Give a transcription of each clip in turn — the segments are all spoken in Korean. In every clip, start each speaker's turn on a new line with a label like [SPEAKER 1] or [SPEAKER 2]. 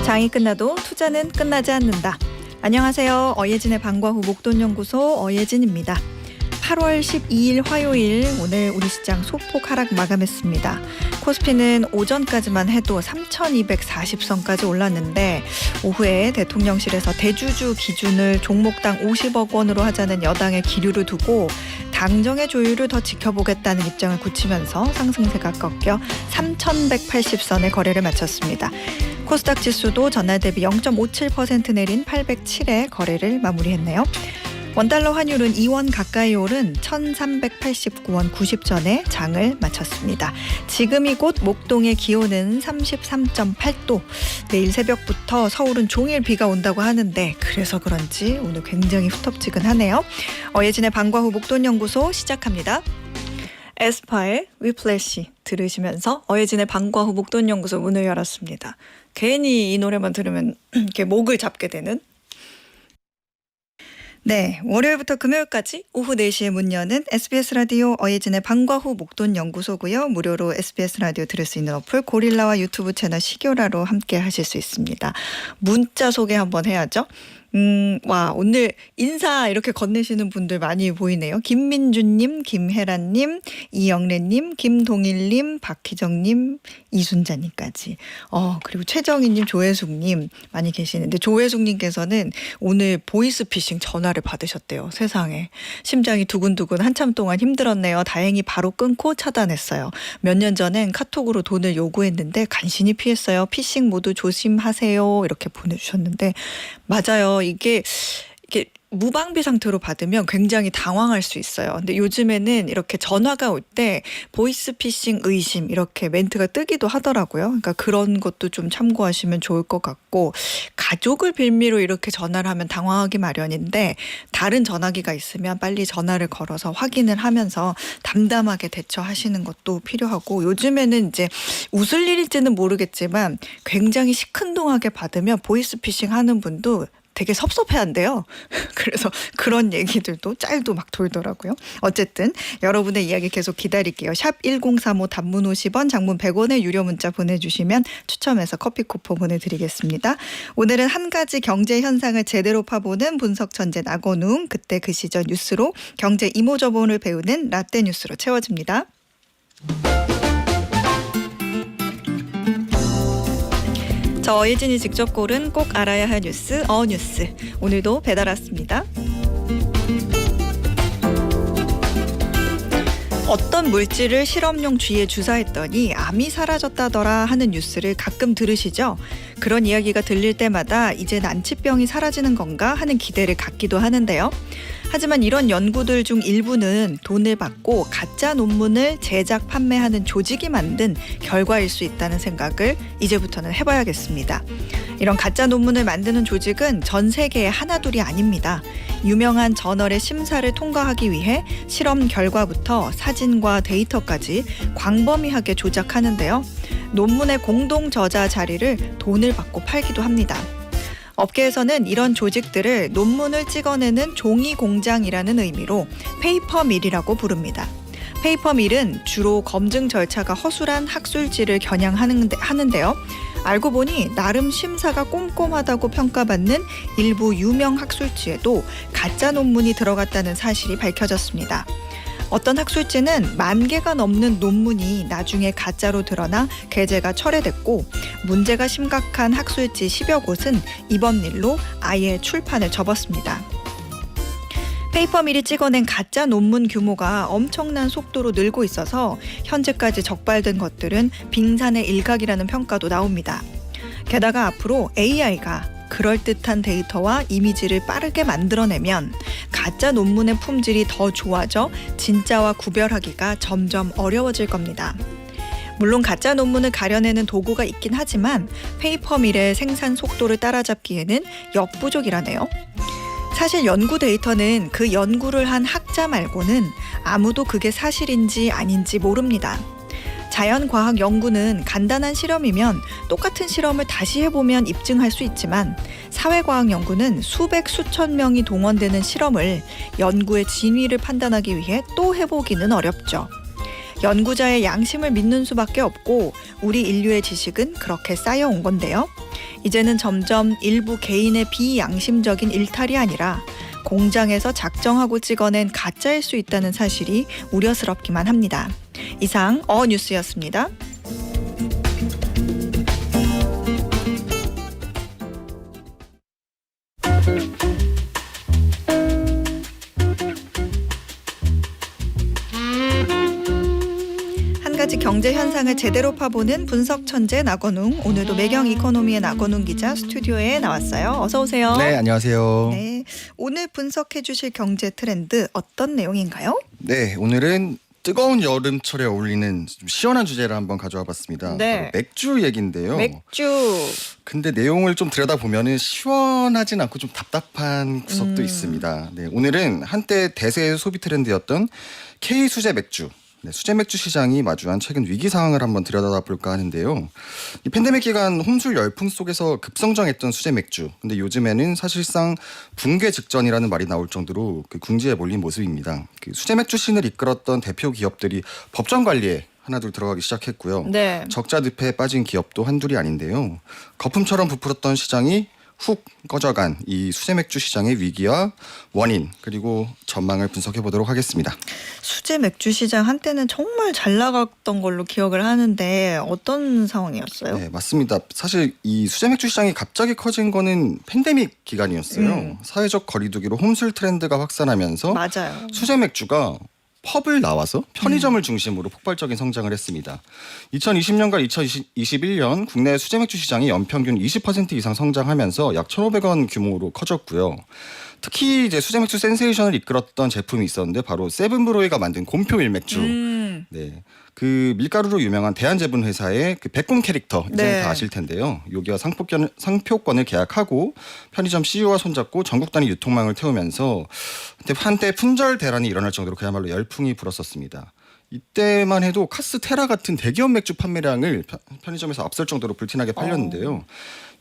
[SPEAKER 1] 장이 끝나도 투자는 끝나지 않는다. 안녕하세요. 어예진의 방과 후 목돈연구소 어예진입니다. 8월 12일 화요일 오늘 우리 시장 소폭 하락 마감했습니다. 코스피는 오전까지만 해도 3,240선까지 올랐는데 오후에 대통령실에서 대주주 기준을 종목당 50억 원으로 하자는 여당의 기류를 두고 당정의 조율을 더 지켜보겠다는 입장을 굳히면서 상승세가 꺾여 3,180선의 거래를 마쳤습니다. 코스닥 지수도 전날 대비 0.57% 내린 807에 거래를 마무리했네요. 원달러 환율은 2원 가까이 오른 1,389원 90전에 장을 마쳤습니다. 지금이 곧 목동의 기온은 33.8도. 내일 새벽부터 서울은 종일 비가 온다고 하는데 그래서 그런지 오늘 굉장히 후텁지근하네요. 어예진의 방과 후 목돈연구소 시작합니다. 에스파의 위플래시 들으시면서 어예진의 방과 후 목돈연구소 문을 열었습니다. 괜히 이 노래만 들으면 이렇게 목을 잡게 되는. 네, 월요일부터 금요일까지 오후 4시에 문 여는 SBS 라디오 어예진의 방과 후 목돈연구소고요. 무료로 SBS 라디오 들을 수 있는 어플 고릴라와 유튜브 채널 시교라로 함께 하실 수 있습니다. 문자 소개 한번 해야죠. 와, 오늘 인사 이렇게 건네시는 분들 많이 보이네요. 김민주님, 김혜란님, 이영래님, 김동일님, 박희정님, 이순자님까지. 그리고 최정희님, 조혜숙님 많이 계시는데 조혜숙님께서는 오늘 보이스피싱 전화를 받으셨대요. 세상에. 심장이 두근두근 한참 동안 힘들었네요. 다행히 바로 끊고 차단했어요. 몇 년 전엔 카톡으로 돈을 요구했는데 간신히 피했어요. 피싱 모두 조심하세요. 이렇게 보내주셨는데 맞아요. 이게 무방비 상태로 받으면 굉장히 당황할 수 있어요. 근데 요즘에는 이렇게 전화가 올 때 보이스피싱 의심 이렇게 멘트가 뜨기도 하더라고요. 그러니까 그런 것도 좀 참고하시면 좋을 것 같고 가족을 빌미로 이렇게 전화를 하면 당황하기 마련인데 다른 전화기가 있으면 빨리 전화를 걸어서 확인을 하면서 담담하게 대처하시는 것도 필요하고 요즘에는 이제 웃을 일일지는 모르겠지만 굉장히 시큰둥하게 받으면 보이스피싱 하는 분도 되게 섭섭해한대요. 그래서 그런 얘기들도 짤도 막 돌더라고요. 어쨌든 여러분의 이야기 계속 기다릴게요. 샵 1035 단문 50원 장문 100원의 유료 문자 보내주시면 추첨해서 커피 쿠폰 보내드리겠습니다. 오늘은 한 가지 경제 현상을 제대로 파보는 분석 천재 나건웅 그때 그 시절 뉴스로 경제 이모저모를 배우는 라떼 뉴스로 채워집니다. 저 어예진이 직접 고른 꼭 알아야 할 뉴스 어뉴스 오늘도 배달 왔습니다. 어떤 물질을 실험용 쥐에 주사했더니 암이 사라졌다더라 하는 뉴스를 가끔 들으시죠? 그런 이야기가 들릴 때마다 이제 난치병이 사라지는 건가 하는 기대를 갖기도 하는데요. 하지만 이런 연구들 중 일부는 돈을 받고 가짜 논문을 제작 판매하는 조직이 만든 결과일 수 있다는 생각을 이제부터는 해봐야겠습니다. 이런 가짜 논문을 만드는 조직은 전 세계에 하나둘이 아닙니다. 유명한 저널의 심사를 통과하기 위해 실험 결과부터 사진과 데이터까지 광범위하게 조작하는데요. 논문의 공동 저자 자리를 돈을 받고 팔기도 합니다. 업계에서는 이런 조직들을 논문을 찍어내는 종이 공장이라는 의미로 페이퍼밀이라고 부릅니다. 페이퍼밀은 주로 검증 절차가 허술한 학술지를 겨냥하는데요. 알고 보니 나름 심사가 꼼꼼하다고 평가받는 일부 유명 학술지에도 가짜 논문이 들어갔다는 사실이 밝혀졌습니다. 어떤 학술지는 10,000개가 넘는 논문이 나중에 가짜로 드러나 게재가 철회됐고 문제가 심각한 학술지 10여 곳은 이번 일로 아예 출판을 접었습니다. 페이퍼밀이 찍어낸 가짜 논문 규모가 엄청난 속도로 늘고 있어서 현재까지 적발된 것들은 빙산의 일각이라는 평가도 나옵니다. 게다가 앞으로 AI가 그럴듯한 데이터와 이미지를 빠르게 만들어내면 가짜 논문의 품질이 더 좋아져 진짜와 구별하기가 점점 어려워질 겁니다. 물론 가짜 논문을 가려내는 도구가 있긴 하지만 페이퍼밀의 생산 속도를 따라잡기에는 역부족이라네요. 사실 연구 데이터는 그 연구를 한 학자 말고는 아무도 그게 사실인지 아닌지 모릅니다. 자연과학 연구는 간단한 실험이면 똑같은 실험을 다시 해보면 입증할 수 있지만 사회과학 연구는 수백 수천 명이 동원되는 실험을 연구의 진위를 판단하기 위해 또 해보기는 어렵죠. 연구자의 양심을 믿는 수밖에 없고 우리 인류의 지식은 그렇게 쌓여온 건데요. 이제는 점점 일부 개인의 비양심적인 일탈이 아니라 공장에서 작정하고 찍어낸 가짜일 수 있다는 사실이 우려스럽기만 합니다. 이상 어뉴스였습니다. 한 가지 경제 현상을 제대로 파보는 분석 천재 나건웅. 오늘도 매경 이코노미의 나건웅 기자 스튜디오에 나왔어요. 어서 오세요.
[SPEAKER 2] 네, 안녕하세요.
[SPEAKER 1] 네, 오늘 분석해 주실 경제 트렌드 어떤 내용인가요?
[SPEAKER 2] 네, 오늘은 뜨거운 여름철에 어울리는 좀 시원한 주제를 한번 가져와 봤습니다.
[SPEAKER 1] 네.
[SPEAKER 2] 바로 맥주 얘기인데요.
[SPEAKER 1] 맥주.
[SPEAKER 2] 근데 내용을 좀 들여다보면은 시원하진 않고 좀 답답한 구석도 있습니다. 네, 오늘은 한때 대세 소비 트렌드였던 K 수제 맥주. 네, 수제 맥주 시장이 마주한 최근 위기 상황을 한번 들여다볼까 하는데요. 이 팬데믹 기간 홈술 열풍 속에서 급성장했던 수제 맥주. 근데 요즘에는 사실상 붕괴 직전이라는 말이 나올 정도로 그 궁지에 몰린 모습입니다. 그 수제 맥주 씬을 이끌었던 대표 기업들이 법정 관리에 하나둘 들어가기 시작했고요.
[SPEAKER 1] 네.
[SPEAKER 2] 적자 늪에 빠진 기업도 한둘이 아닌데요. 거품처럼 부풀었던 시장이 훅 꺼져간 이 수제 맥주 시장의 위기와 원인 그리고 전망을 분석해 보도록 하겠습니다.
[SPEAKER 1] 수제 맥주 시장 한때는 정말 잘 나갔던 걸로 기억을 하는데 어떤 상황이었어요?
[SPEAKER 2] 네, 맞습니다. 사실 이 수제 맥주 시장이 갑자기 커진 거는 팬데믹 기간이었어요. 사회적 거리두기로 홈술 트렌드가 확산하면서
[SPEAKER 1] 맞아요.
[SPEAKER 2] 수제 맥주가 펍을 나와서 편의점을 중심으로 폭발적인 성장을 했습니다. 2020년과 2021년 국내 수제 맥주 시장이 연평균 20% 이상 성장하면서 약 1,500원 규모로 커졌고요. 특히 이제 수제 맥주 센세이션을 이끌었던 제품이 있었는데 바로 세븐브로이가 만든 곰표 밀맥주. 네, 그 밀가루로 유명한 대한제분 회사의 그 백곰 캐릭터 이제
[SPEAKER 1] 네.
[SPEAKER 2] 다 아실 텐데요. 여기와 상표권을 계약하고 편의점 CEO와 손잡고 전국 단위 유통망을 태우면서 한때 품절 대란이 일어날 정도로 그야말로 열풍이 불었었습니다. 이때만 해도 카스테라 같은 대기업 맥주 판매량을 편의점에서 앞설 정도로 불티나게 팔렸는데요.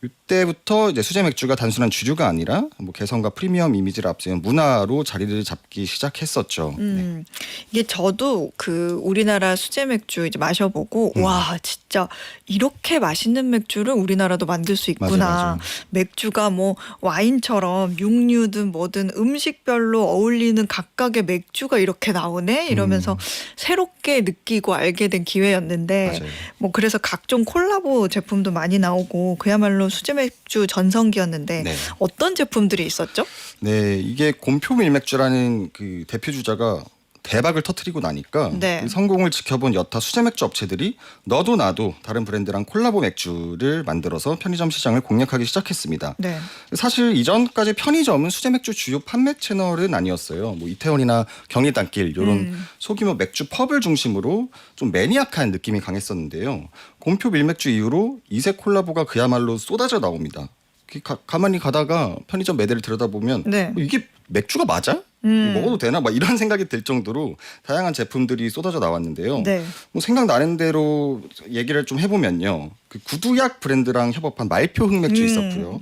[SPEAKER 2] 이때부터 이제 수제 맥주가 단순한 주류가 아니라 뭐 개성과 프리미엄 이미지를 앞세운 문화로 자리를 잡기 시작했었죠. 네.
[SPEAKER 1] 이게 저도 그 우리나라 수제 맥주 이제 마셔보고 와 진짜 이렇게 맛있는 맥주를 우리나라도 만들 수 있구나.
[SPEAKER 2] 맞아.
[SPEAKER 1] 맥주가 뭐 와인처럼 육류든 뭐든 음식별로 어울리는 각각의 맥주가 이렇게 나오네 이러면서 새롭게 느끼고 알게 된 기회였는데
[SPEAKER 2] 맞아요.
[SPEAKER 1] 뭐 그래서 각종 콜라보 제품도 많이 나오고 그야말로 수제 맥주 전성기였는데
[SPEAKER 2] 네.
[SPEAKER 1] 어떤 제품들이 있었죠?
[SPEAKER 2] 네, 이게 곰표 밀맥주라는 그 대표 주자가 대박을 터뜨리고 나니까
[SPEAKER 1] 네.
[SPEAKER 2] 그 성공을 지켜본 여타 수제 맥주 업체들이 너도 나도 다른 브랜드랑 콜라보 맥주를 만들어서 편의점 시장을 공략하기 시작했습니다.
[SPEAKER 1] 네.
[SPEAKER 2] 사실 이전까지 편의점은 수제 맥주 주요 판매 채널은 아니었어요. 뭐 이태원이나 경리단길 이런 소규모 맥주 펍을 중심으로 좀 매니악한 느낌이 강했었는데요. 곰표 밀맥주 이후로 이색 콜라보가 그야말로 쏟아져 나옵니다. 가만히 가다가 편의점 매대를 들여다보면
[SPEAKER 1] 네.
[SPEAKER 2] 이게 맥주가 맞아? 먹어도 되나? 막 이런 생각이 들 정도로 다양한 제품들이 쏟아져 나왔는데요.
[SPEAKER 1] 네.
[SPEAKER 2] 뭐 생각나는 대로 얘기를 좀 해보면요. 그 구두약 브랜드랑 협업한 말표 흑맥주 있었고요.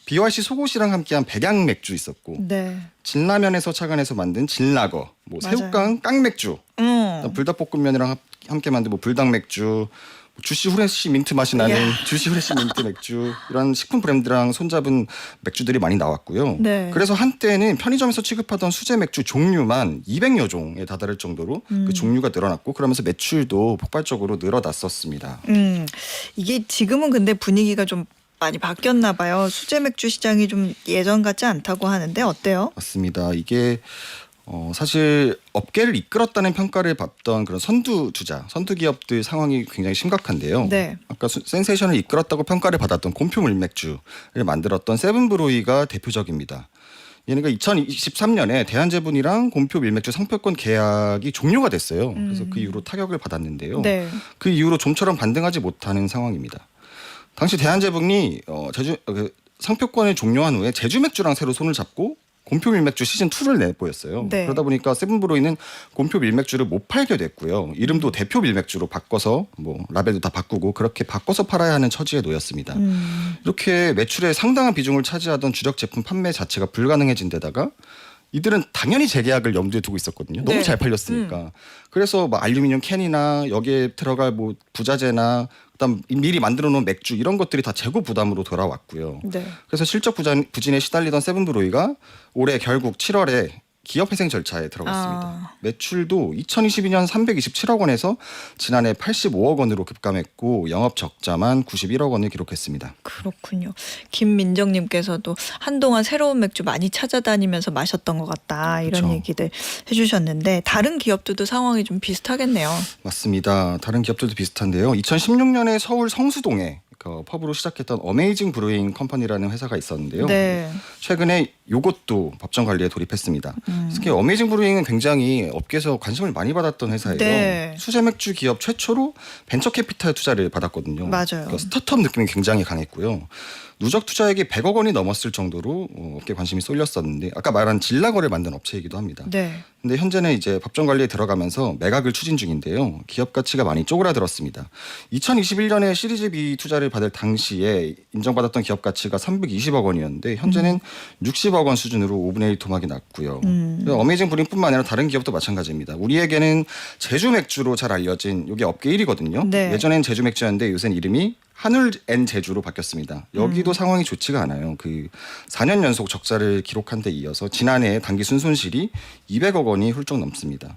[SPEAKER 2] BYC 속옷이랑 함께한 백양 맥주 있었고
[SPEAKER 1] 네.
[SPEAKER 2] 진라면에서 착안해서 만든 진라거, 뭐
[SPEAKER 1] 맞아요.
[SPEAKER 2] 새우깡 깡맥주, 불닭볶음면이랑 함께 만든 뭐 불닭맥주, 주시 후레쉬 민트 맛이 나는 주시 후레쉬 민트 맥주 이런 식품 브랜드랑 손잡은 맥주들이 많이 나왔고요.
[SPEAKER 1] 네.
[SPEAKER 2] 그래서 한때는 편의점에서 취급하던 수제 맥주 종류만 200여 종에 다다를 정도로 그 종류가 늘어났고 그러면서 매출도 폭발적으로 늘어났었습니다.
[SPEAKER 1] 이게 지금은 근데 분위기가 좀 많이 바뀌었나 봐요. 수제 맥주 시장이 좀 예전 같지 않다고 하는데 어때요?
[SPEAKER 2] 맞습니다. 이게 사실 업계를 이끌었다는 평가를 받던 그런 선두 기업들 상황이 굉장히 심각한데요.
[SPEAKER 1] 네.
[SPEAKER 2] 아까 센세이션을 이끌었다고 평가를 받았던 곰표 밀맥주를 만들었던 세븐브로이가 대표적입니다. 얘네가 2023년에 대한제분이랑 곰표 밀맥주 상표권 계약이 종료가 됐어요. 그래서 그 이후로 타격을 받았는데요.
[SPEAKER 1] 네.
[SPEAKER 2] 그 이후로 좀처럼 반등하지 못하는 상황입니다. 당시 대한제분이 상표권을 종료한 후에 제주맥주랑 새로 손을 잡고 곰표 밀맥주 시즌 2를 내보였어요.
[SPEAKER 1] 네.
[SPEAKER 2] 그러다 보니까 세븐브로이는 곰표 밀맥주를 못 팔게 됐고요. 이름도 대표 밀맥주로 바꿔서 뭐 라벨도 다 바꾸고 그렇게 바꿔서 팔아야 하는 처지에 놓였습니다. 이렇게 매출의 상당한 비중을 차지하던 주력 제품 판매 자체가 불가능해진 데다가 이들은 당연히 재계약을 염두에 두고 있었거든요. 너무
[SPEAKER 1] 네.
[SPEAKER 2] 잘 팔렸으니까. 그래서 뭐 알루미늄 캔이나 여기에 들어갈 뭐 부자재나 그다음 미리 만들어 놓은 맥주 이런 것들이 다 재고 부담으로 돌아왔고요.
[SPEAKER 1] 네.
[SPEAKER 2] 그래서 실적 부진에 시달리던 세븐브루이가 올해 결국 7월에 기업회생 절차에 들어갔습니다. 매출도 2022년 327억 원에서 지난해 85억 원으로 급감했고 영업 적자만 91억 원을 기록했습니다.
[SPEAKER 1] 그렇군요. 김민정님께서도 한동안 새로운 맥주 많이 찾아다니면서 마셨던 것 같다 이런
[SPEAKER 2] 그렇죠.
[SPEAKER 1] 얘기들 해주셨는데 다른 기업들도 상황이 좀 비슷하겠네요.
[SPEAKER 2] 맞습니다. 다른 기업들도 비슷한데요. 2016년에 서울 성수동에 그 펍으로 시작했던 어메이징 브루잉 컴퍼니라는 회사가 있었는데요.
[SPEAKER 1] 네.
[SPEAKER 2] 최근에 이것도 법정 관리에 돌입했습니다. 특히 어메이징 브루잉은 굉장히 업계에서 관심을 많이 받았던 회사예요.
[SPEAKER 1] 네.
[SPEAKER 2] 수제 맥주 기업 최초로 벤처 캐피탈 투자를 받았거든요.
[SPEAKER 1] 맞아요.
[SPEAKER 2] 그러니까 스타트업 느낌이 굉장히 강했고요. 누적 투자액이 100억 원이 넘었을 정도로 업계 관심이 쏠렸었는데 아까 말한 진라거를 만든 업체이기도 합니다.
[SPEAKER 1] 네.
[SPEAKER 2] 근데 현재는 이제 법정 관리에 들어가면서 매각을 추진 중인데요. 기업 가치가 많이 쪼그라들었습니다. 2021년에 시리즈 B 투자를 받을 당시에 인정받았던 기업 가치가 320억 원이었는데 현재는 60억 원 수준으로 5분의 1 토막이 났고요. 어메이징 브루잉뿐만 아니라 다른 기업도 마찬가지입니다. 우리에게는 제주 맥주로 잘 알려진 이게 업계 1위거든요.
[SPEAKER 1] 네.
[SPEAKER 2] 예전엔 제주 맥주였는데 요새는 이름이 한울 앤 제주로 바뀌었습니다. 여기도 상황이 좋지가 않아요. 그 4년 연속 적자를 기록한 데 이어서 지난해 단기 순손실이 200억 원이 훌쩍 넘습니다.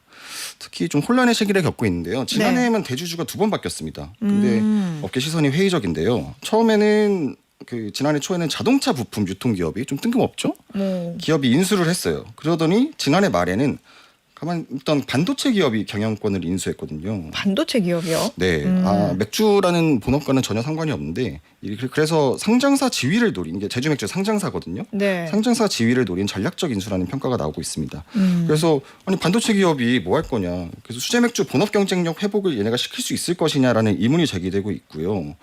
[SPEAKER 2] 특히 좀 혼란의 시기를 겪고 있는데요. 지난해에만 대주주가 2번 바뀌었습니다. 근데 업계 시선이 회의적인데요. 처음에는 그 지난해 초에는 자동차 부품 유통기업이 좀 뜬금없죠? 기업이 인수를 했어요. 그러더니 지난해 말에는 가만히 있던 반도체 기업이 경영권을 인수했거든요.
[SPEAKER 1] 반도체 기업이요?
[SPEAKER 2] 네, 맥주라는 본업과는 전혀 상관이 없는데 그래서 상장사 지위를 노린 이게 제주 맥주 상장사거든요.
[SPEAKER 1] 네.
[SPEAKER 2] 상장사 지위를 노린 전략적 인수라는 평가가 나오고 있습니다. 그래서 아니 반도체 기업이 뭐 할 거냐? 그래서 수제 맥주 본업 경쟁력 회복을 얘네가 시킬 수 있을 것이냐라는 의문이 제기되고 있고요.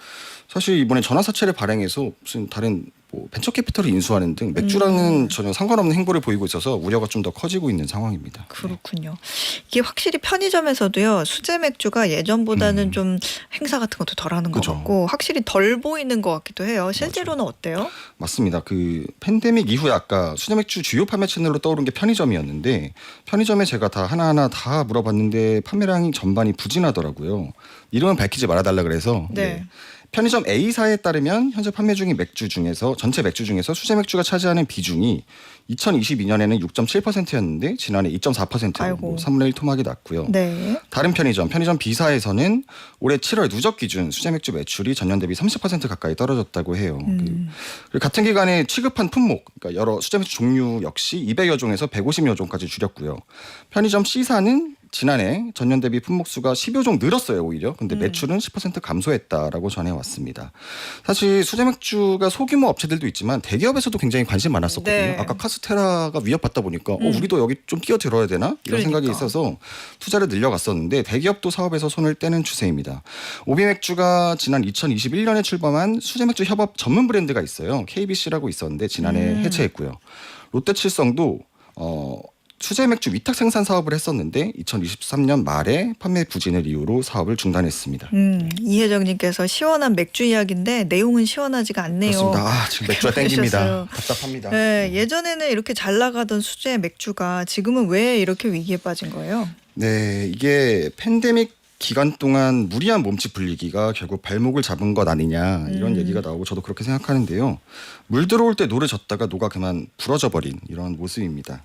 [SPEAKER 2] 사실 이번에 전환사채를 발행해서 무슨 다른 뭐 벤처 캐피털을 인수하는 등 맥주랑은 전혀 상관없는 행보를 보이고 있어서 우려가 좀 더 커지고 있는 상황입니다.
[SPEAKER 1] 그렇군요. 이게 확실히 편의점에서도요 수제 맥주가 예전보다는 좀 행사 같은 것도 덜하는 것
[SPEAKER 2] 그죠.
[SPEAKER 1] 같고 확실히 덜 보이는 것 같기도 해요. 실제로는 어때요?
[SPEAKER 2] 맞습니다. 그 팬데믹 이후에 아까 수제 맥주 주요 판매 채널로 떠오른 게 편의점이었는데 편의점에 제가 다 하나하나 다 물어봤는데 판매량이 전반이 부진하더라고요. 이름은 밝히지 말아달라 그래서
[SPEAKER 1] 네.
[SPEAKER 2] 편의점 A사에 따르면 현재 판매 중인 맥주 중에서 전체 맥주 중에서 수제 맥주가 차지하는 비중이 2022년에는 6.7%였는데 지난해 2.4%로
[SPEAKER 1] 아이고.
[SPEAKER 2] 3분의 1 토막이 났고요.
[SPEAKER 1] 네.
[SPEAKER 2] 다른 편의점 B사에서는 올해 7월 누적 기준 수제 맥주 매출이 전년 대비 30% 가까이 떨어졌다고 해요. 그리고 같은 기간에 취급한 품목, 그러니까 여러 수제 맥주 종류 역시 200여 종에서 150여 종까지 줄였고요. 편의점 C사는 지난해 전년 대비 품목 수가 10여 종 늘었어요 오히려. 근데 매출은 10% 감소했다라고 전해왔습니다. 사실 수제 맥주가 소규모 업체들도 있지만 대기업에서도 굉장히 관심 많았었거든요.
[SPEAKER 1] 네.
[SPEAKER 2] 아까 카스테라가 위협받다 보니까 우리도 여기 좀 끼어들어야 되나 이런 생각이
[SPEAKER 1] 그러니까.
[SPEAKER 2] 있어서 투자를 늘려갔었는데 대기업도 사업에서 손을 떼는 추세입니다. 오비맥주가 지난 2021년에 출범한 수제 맥주 협업 전문 브랜드가 있어요. KBC라고 있었는데 지난해 해체했고요. 롯데칠성도 수제 맥주 위탁 생산 사업을 했었는데 2023년 말에 판매 부진을 이유로 사업을 중단했습니다.
[SPEAKER 1] 이혜정님께서 시원한 맥주 이야기인데 내용은 시원하지가 않네요.
[SPEAKER 2] 그렇습니다. 지금 맥주가 땡깁니다.
[SPEAKER 1] 그러셨어요.
[SPEAKER 2] 답답합니다.
[SPEAKER 1] 네, 예전에는 이렇게 잘 나가던 수제 맥주가 지금은 왜 이렇게 위기에 빠진 거예요?
[SPEAKER 2] 네, 이게 팬데믹 기간 동안 무리한 몸집 불리기가 결국 발목을 잡은 것 아니냐 이런 얘기가 나오고 저도 그렇게 생각하는데요. 물 들어올 때 노를 젓다가 노가 그만 부러져 버린 이런 모습입니다.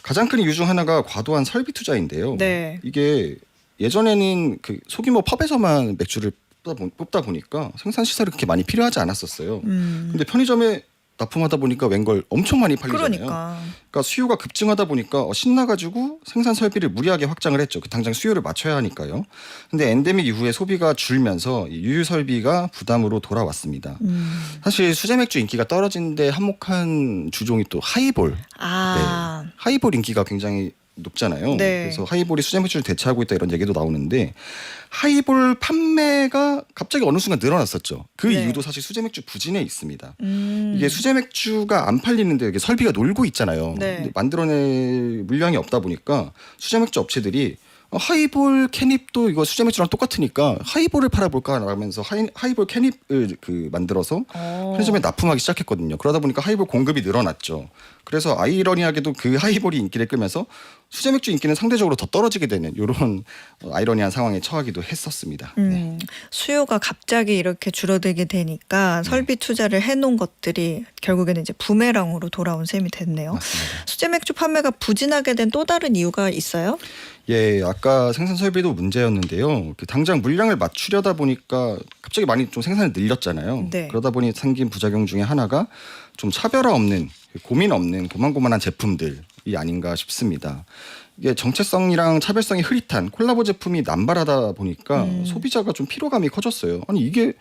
[SPEAKER 2] 가장 큰 이유 중 하나가 과도한 설비 투자인데요.
[SPEAKER 1] 네.
[SPEAKER 2] 이게 예전에는 그 소규모 펍에서만 맥주를 뽑다 보니까 생산 시설이 그렇게 많이 필요하지 않았었어요. 근데 편의점에 납품하다 보니까 웬걸 엄청 많이 팔리잖아요. 그러니까 수요가 급증하다 보니까 신나가지고 생산 설비를 무리하게 확장을 했죠. 당장 수요를 맞춰야 하니까요. 근데 엔데믹 이후에 소비가 줄면서 유유 설비가 부담으로 돌아왔습니다. 사실 수제 맥주 인기가 떨어진데 한몫한 주종이 또 하이볼. 네. 하이볼 인기가 굉장히 높잖아요.
[SPEAKER 1] 네.
[SPEAKER 2] 그래서 하이볼이 수제 맥주를 대체하고 있다 이런 얘기도 나오는데 하이볼 판매가 갑자기 어느 순간 늘어났었죠. 그
[SPEAKER 1] 네.
[SPEAKER 2] 이유도 사실 수제 맥주 부진에 있습니다. 이게 수제 맥주가 안 팔리는데 이게 설비가 놀고 있잖아요.
[SPEAKER 1] 네.
[SPEAKER 2] 근데 만들어낼 물량이 없다 보니까 수제 맥주 업체들이 하이볼 캔입도 이거 수제 맥주랑 똑같으니까 하이볼을 팔아볼까 하면서 하이볼 캔입을 만들어서 편의점에 납품하기 시작했거든요. 그러다 보니까 하이볼 공급이 늘어났죠. 그래서 아이러니하게도 그 하이볼이 인기를 끌면서 수제 맥주 인기는 상대적으로 더 떨어지게 되는 이런 아이러니한 상황에 처하기도 했었습니다. 네.
[SPEAKER 1] 수요가 갑자기 이렇게 줄어들게 되니까 설비 투자를 해놓은 것들이 결국에는 이제 부메랑으로 돌아온 셈이 됐네요.
[SPEAKER 2] 맞습니다.
[SPEAKER 1] 수제 맥주 판매가 부진하게 된 또 다른 이유가 있어요?
[SPEAKER 2] 예, 아까 생산 설비도 문제였는데요. 당장 물량을 맞추려다 보니까 갑자기 많이 좀 생산을 늘렸잖아요.
[SPEAKER 1] 네.
[SPEAKER 2] 그러다 보니 생긴 부작용 중에 하나가 좀 차별화 없는, 고민 없는 고만고만한 제품들이 아닌가 싶습니다. 이게 정체성이랑 차별성이 흐릿한 콜라보 제품이 남발하다 보니까 소비자가 좀 피로감이 커졌어요. 아니 이게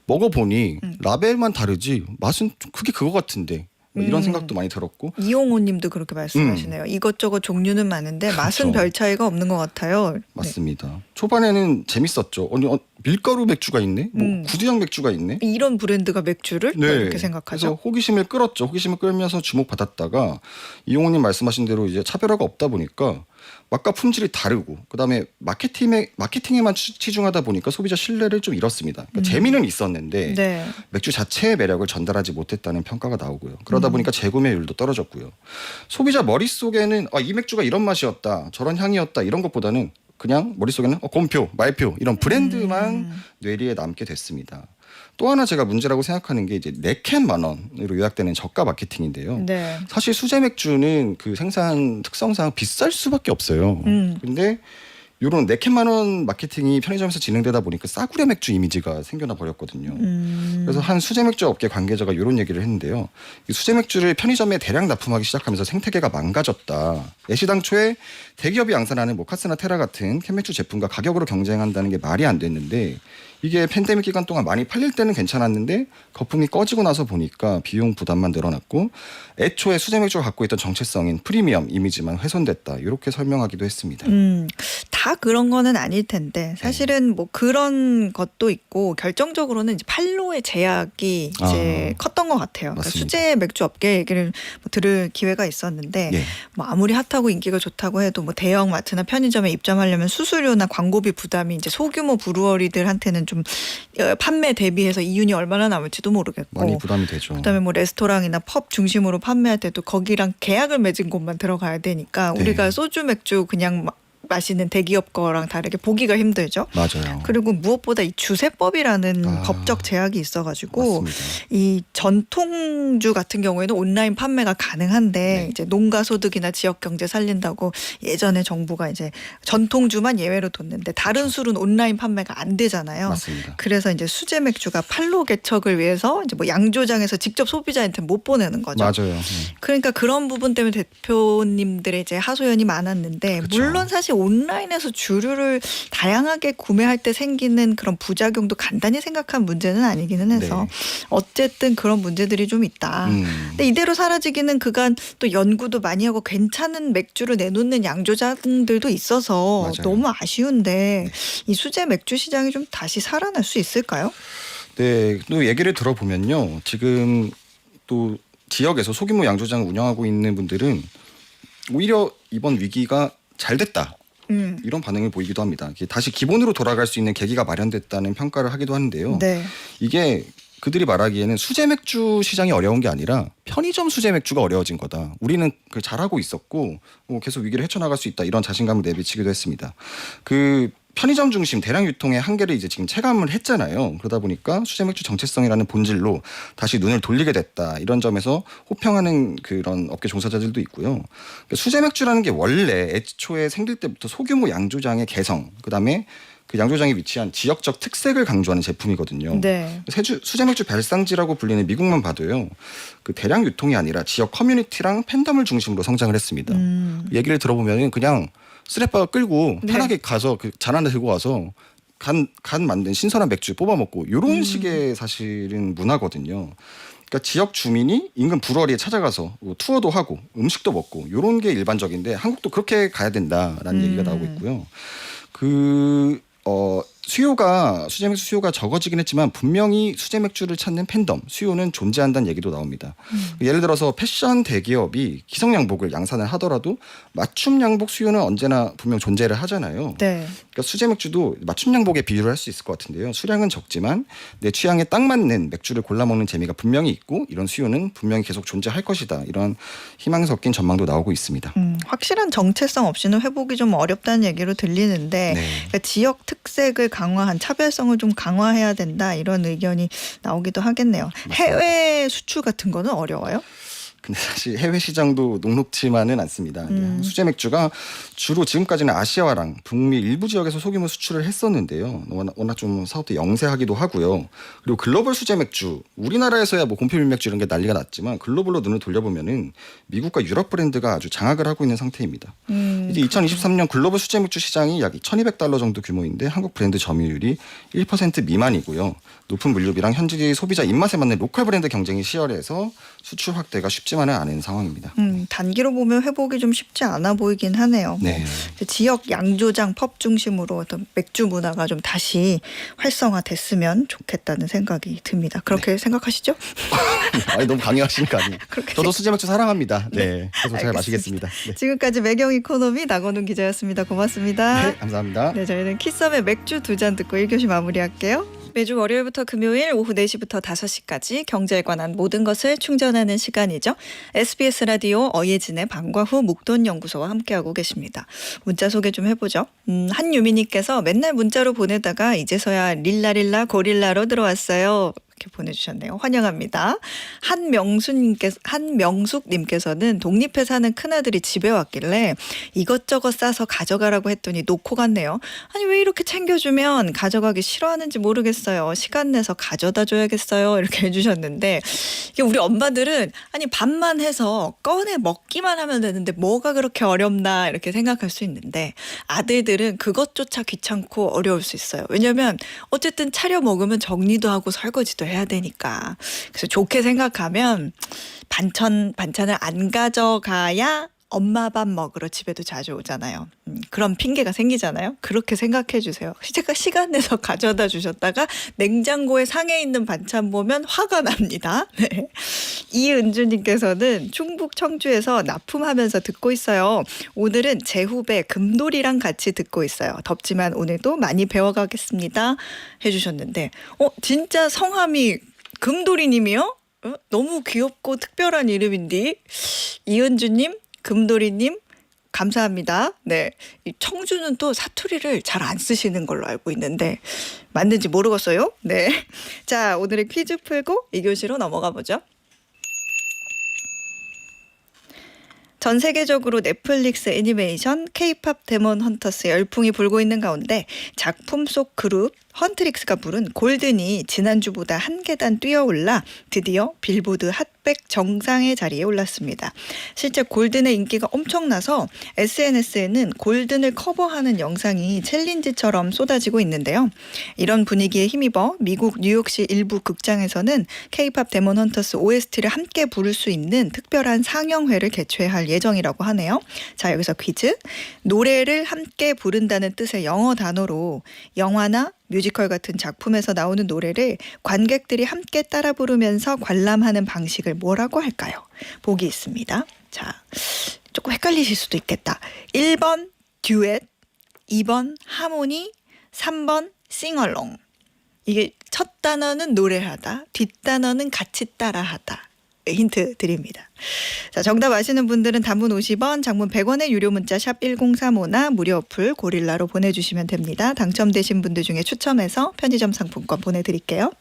[SPEAKER 2] 먹어보니 라벨만 다르지 맛은 좀 그게 그거 같은데 뭐 이런 생각도 많이 들었고.
[SPEAKER 1] 이용호님도 그렇게 말씀하시네요. 이것저것 종류는 많은데 맛은
[SPEAKER 2] 그렇죠.
[SPEAKER 1] 별 차이가 없는 것 같아요.
[SPEAKER 2] 맞습니다. 초반에는 재밌었죠. 아니 밀가루 맥주가 있네, 뭐 구두양 맥주가 있네.
[SPEAKER 1] 이런 브랜드가 맥주를
[SPEAKER 2] 네.
[SPEAKER 1] 이렇게 생각하죠.
[SPEAKER 2] 그래서 호기심을 끌었죠. 호기심을 끌면서 주목받았다가 이용호님 말씀하신 대로 이제 차별화가 없다 보니까 맛과 품질이 다르고 그다음에 마케팅에만 치중하다 보니까 소비자 신뢰를 좀 잃었습니다. 그러니까 재미는 있었는데
[SPEAKER 1] 네.
[SPEAKER 2] 맥주 자체의 매력을 전달하지 못했다는 평가가 나오고요. 그러다 보니까 재구매율도 떨어졌고요. 소비자 머릿속에는 이 맥주가 이런 맛이었다, 저런 향이었다 이런 것보다는 그냥 머릿속에는 곰표, 말표 이런 브랜드만 뇌리에 남게 됐습니다. 또 하나 제가 문제라고 생각하는 게 이제 4캔 10,000원으로 요약되는 저가 마케팅인데요.
[SPEAKER 1] 네.
[SPEAKER 2] 사실 수제 맥주는 그 생산 특성상 비쌀 수밖에 없어요. 근데 이런 4캔 10,000원 마케팅이 편의점에서 진행되다 보니까 싸구려 맥주 이미지가 생겨나 버렸거든요. 그래서 한 수제 맥주 업계 관계자가 이런 얘기를 했는데요. 이 수제 맥주를 편의점에 대량 납품하기 시작하면서 생태계가 망가졌다. 애시당초에 대기업이 양산하는 모카스나 테라 같은 캔맥주 제품과 가격으로 경쟁한다는 게 말이 안 됐는데 이게 팬데믹 기간 동안 많이 팔릴 때는 괜찮았는데 거품이 꺼지고 나서 보니까 비용 부담만 늘어났고 애초에 수제 맥주가 갖고 있던 정체성인 프리미엄 이미지만 훼손됐다. 이렇게 설명하기도 했습니다.
[SPEAKER 1] 다 그런 거는 아닐 텐데 사실은 뭐 그런 것도 있고 결정적으로는 이제 판로의 제약이 이제 컸던 것 같아요. 그러니까 수제 맥주 업계 얘기를 뭐 들을 기회가 있었는데
[SPEAKER 2] 예.
[SPEAKER 1] 뭐 아무리 핫하고 인기가 좋다고 해도 뭐 대형 마트나 편의점에 입점하려면 수수료나 광고비 부담이 이제 소규모 브루어리들한테는 좀 판매 대비해서 이윤이 얼마나 남을지도 모르겠고
[SPEAKER 2] 많이 부담이 되죠.
[SPEAKER 1] 그다음에 뭐 레스토랑이나 펍 중심으로 판매할 때도 거기랑 계약을 맺은 곳만 들어가야 되니까
[SPEAKER 2] 네.
[SPEAKER 1] 우리가 소주 맥주 그냥 마시는 대기업 거랑 다르게 보기가 힘들죠.
[SPEAKER 2] 맞아요.
[SPEAKER 1] 그리고 무엇보다 이 주세법이라는 법적 제약이 있어가지고
[SPEAKER 2] 맞습니다.
[SPEAKER 1] 이 전통주 같은 경우에는 온라인 판매가 가능한데
[SPEAKER 2] 네.
[SPEAKER 1] 이제 농가 소득이나 지역 경제 살린다고 예전에 정부가 이제 전통주만 예외로 뒀는데 다른 술은 온라인 판매가 안 되잖아요.
[SPEAKER 2] 맞습니다.
[SPEAKER 1] 그래서 이제 수제 맥주가 판로 개척을 위해서 이제 뭐 양조장에서 직접 소비자한테 못 보내는 거죠.
[SPEAKER 2] 맞아요.
[SPEAKER 1] 그러니까 그런 부분 때문에 대표님들의 이제 하소연이 많았는데
[SPEAKER 2] 그렇죠.
[SPEAKER 1] 물론 사실 온라인에서 주류를 다양하게 구매할 때 생기는 그런 부작용도 간단히 생각한 문제는 아니기는 해서
[SPEAKER 2] 네.
[SPEAKER 1] 어쨌든 그런 문제들이 좀 있다. 근데 이대로 사라지기는 그간 또 연구도 많이 하고 괜찮은 맥주를 내놓는 양조장들도 있어서
[SPEAKER 2] 맞아요.
[SPEAKER 1] 너무 아쉬운데 이 수제 맥주 시장이 좀 다시 살아날 수 있을까요?
[SPEAKER 2] 네, 또 얘기를 들어보면요. 지금 또 지역에서 소규모 양조장을 운영하고 있는 분들은 오히려 이번 위기가 잘 됐다. 이런 반응을 보이기도 합니다. 다시 기본으로 돌아갈 수 있는 계기가 마련됐다는 평가를 하기도 하는데요.
[SPEAKER 1] 네.
[SPEAKER 2] 이게 그들이 말하기에는 수제 맥주 시장이 어려운 게 아니라 편의점 수제 맥주가 어려워진 거다. 우리는 그걸 잘하고 있었고 계속 위기를 헤쳐나갈 수 있다. 이런 자신감을 내비치기도 했습니다. 그 편의점 중심 대량 유통의 한계를 이제 지금 체감을 했잖아요. 그러다 보니까 수제 맥주 정체성이라는 본질로 다시 눈을 돌리게 됐다. 이런 점에서 호평하는 그런 업계 종사자들도 있고요. 그러니까 수제 맥주라는 게 원래 애초에 생길 때부터 소규모 양조장의 개성, 그다음에 그 양조장이 위치한 지역적 특색을 강조하는 제품이거든요.
[SPEAKER 1] 네.
[SPEAKER 2] 수제 맥주 발상지라고 불리는 미국만 봐도요. 그 대량 유통이 아니라 지역 커뮤니티랑 팬덤을 중심으로 성장을 했습니다. 얘기를 들어보면 그냥 쓰레빠 끌고 편하게 가서 그 잔 하나 들고 와서 간 만든 신선한 맥주 뽑아 먹고 이런 식의 사실은 문화거든요. 그러니까 지역 주민이 인근 브루어리에 찾아가서 투어도 하고 음식도 먹고 이런 게 일반적인데 한국도 그렇게 가야 된다라는 얘기가 나오고 있고요. 수요가 수제 맥주 수요가 적어지긴 했지만 분명히 수제 맥주를 찾는 팬덤 수요는 존재한다는 얘기도 나옵니다. 예를 들어서 패션 대기업이 기성 양복을 양산을 하더라도 맞춤 양복 수요는 언제나 분명 존재를 하잖아요.
[SPEAKER 1] 네.
[SPEAKER 2] 그러니까 수제 맥주도 맞춤 양복에 비유를 할 수 있을 것 같은데요. 수량은 적지만 내 취향에 딱 맞는 맥주를 골라 먹는 재미가 분명히 있고 이런 수요는 분명히 계속 존재할 것이다. 이런 희망 섞인 전망도 나오고 있습니다.
[SPEAKER 1] 확실한 정체성 없이는 회복이 좀 어렵다는 얘기로 들리는데
[SPEAKER 2] 네.
[SPEAKER 1] 그러니까 지역 특색을 강화한 차별성을 좀 강화해야 된다 이런 의견이 나오기도 하겠네요.
[SPEAKER 2] 맞습니다.
[SPEAKER 1] 해외 수출 같은 거는 어려워요?
[SPEAKER 2] 근데 사실 해외 시장도 녹록지만은 않습니다. 수제 맥주가 주로 지금까지는 아시아랑 북미 일부 지역에서 소규모 수출을 했었는데요. 워낙 좀 사업도 영세하기도 하고요. 그리고 글로벌 수제 맥주 우리나라에서야 뭐 곰피 밀맥주 이런 게 난리가 났지만 글로벌로 눈을 돌려보면은 미국과 유럽 브랜드가 아주 장악을 하고 있는 상태입니다. 이제 2023년 글로벌 수제 맥주 시장이 약 $1,200 정도 규모인데 한국 브랜드 점유율이 1% 미만이고요. 높은 물류비랑 현지 소비자 입맛에 맞는 로컬 브랜드 경쟁이 치열해서 수출 확대가 쉽지만은 않은 상황입니다.
[SPEAKER 1] 단기로 보면 회복이 좀 쉽지 않아 보이긴 하네요.
[SPEAKER 2] 네.
[SPEAKER 1] 지역 양조장 펍 중심으로 어떤 맥주 문화가 좀 다시 활성화됐으면 좋겠다는 생각이 듭니다. 그렇게 생각하시죠?
[SPEAKER 2] 아니 너무 강요하시는 거 아니에요?
[SPEAKER 1] 그렇게
[SPEAKER 2] 저도 수제 맥주 사랑합니다. 네, 계속 잘
[SPEAKER 1] 알겠습니다.
[SPEAKER 2] 마시겠습니다. 네.
[SPEAKER 1] 지금까지 매경 이코노미 나건훈 기자였습니다. 고맙습니다.
[SPEAKER 2] 네, 감사합니다.
[SPEAKER 1] 네, 저희는 키썸의 맥주 2잔 듣고 1교시 마무리할게요. 매주 월요일부터 금요일 오후 4시부터 5시까지 경제에 관한 모든 것을 충전하는 시간이죠. SBS 라디오 어예진의 방과 후 묵돈연구소와 함께하고 계십니다. 문자 소개 좀 해보죠. 한유미님께서 맨날 문자로 보내다가 이제서야 릴라릴라 고릴라로 들어왔어요. 이렇게 보내주셨네요. 환영합니다. 한명숙님께서는 독립해 사는 큰아들이 집에 왔길래 이것저것 싸서 가져가라고 했더니 놓고 갔네요. 아니 왜 이렇게 챙겨주면 가져가기 싫어하는지 모르겠어요. 시간 내서 가져다 줘야겠어요. 이렇게 해주셨는데 이게 우리 엄마들은 아니 밥만 해서 꺼내 먹기만 하면 되는데 뭐가 그렇게 어렵나 이렇게 생각할 수 있는데 아들들은 그것조차 귀찮고 어려울 수 있어요. 왜냐하면 어쨌든 차려 먹으면 정리도 하고 설거지도 해야 되니까. 그래서 좋게 생각하면 반찬을 안 가져가야 엄마 밥 먹으러 집에도 자주 오잖아요. 그런 핑계가 생기잖아요. 그렇게 생각해 주세요. 시간 내서 가져다 주셨다가 냉장고에 상해 있는 반찬 보면 화가 납니다. 네. 이은주님께서는 충북 청주에서 납품하면서 듣고 있어요. 오늘은 제 후배 금돌이랑 같이 듣고 있어요. 덥지만 오늘도 많이 배워가겠습니다. 해주셨는데 진짜 성함이 금돌이님이요? 너무 귀엽고 특별한 이름인데 이은주님 금돌이님 감사합니다. 네, 이 청주는 또 사투리를 잘 안 쓰시는 걸로 알고 있는데 맞는지 모르겠어요. 네, 자 오늘의 퀴즈 풀고 2교시로 넘어가 보죠. 전 세계적으로 넷플릭스 애니메이션 K-팝 데몬 헌터스 열풍이 불고 있는 가운데 작품 속 그룹 헌트릭스가 부른 골든이 지난주보다 한 계단 뛰어올라 드디어 빌보드 핫백 정상의 자리에 올랐습니다. 실제 골든의 인기가 엄청나서 SNS에는 골든을 커버하는 영상이 챌린지처럼 쏟아지고 있는데요. 이런 분위기에 힘입어 미국 뉴욕시 일부 극장에서는 K-팝 데몬 헌터스 OST를 함께 부를 수 있는 특별한 상영회를 개최할 예정이라고 하네요. 자, 여기서 퀴즈. 노래를 함께 부른다는 뜻의 영어 단어로 영화나 뮤지컬 같은 작품에서 나오는 노래를 관객들이 함께 따라 부르면서 관람하는 방식을 뭐라고 할까요? 보기 있습니다. 자, 조금 헷갈리실 수도 있겠다. 1번 듀엣, 2번 하모니, 3번 싱얼롱. 이게 첫 단어는 노래하다, 뒷 단어는 같이 따라하다. 힌트 드립니다. 자, 정답 아시는 분들은 단문 50원, 장문 100원의 유료 문자 샵 1035나 무료 어플 고릴라로 보내주시면 됩니다. 당첨되신 분들 중에 추첨해서 편의점 상품권 보내드릴게요.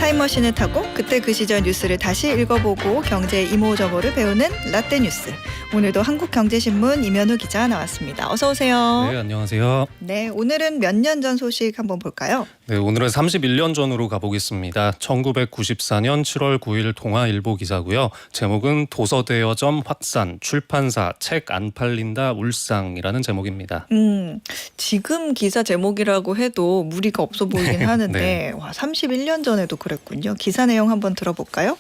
[SPEAKER 1] 타임머신을 타고 그때 그 시절 뉴스를 다시 읽어보고 경제의 이모저모를 배우는 라떼 뉴스. 오늘도 한국경제신문 임현우 기자 나왔습니다. 어서 오세요.
[SPEAKER 3] 네, 안녕하세요.
[SPEAKER 1] 네, 오늘은 몇 년 전 소식 한번 볼까요?
[SPEAKER 3] 네, 오늘은 31년 전으로 가보겠습니다. 1994년 7월 9일 동아일보 기사고요. 제목은 도서대여점 확산, 출판사 책 안 팔린다 울상이라는 제목입니다.
[SPEAKER 1] 지금 기사 제목이라고 해도 무리가 없어 보이긴 하는데
[SPEAKER 3] 네.
[SPEAKER 1] 와, 31년 전에도 그랬군요. 기사 내용 한번 들어볼까요?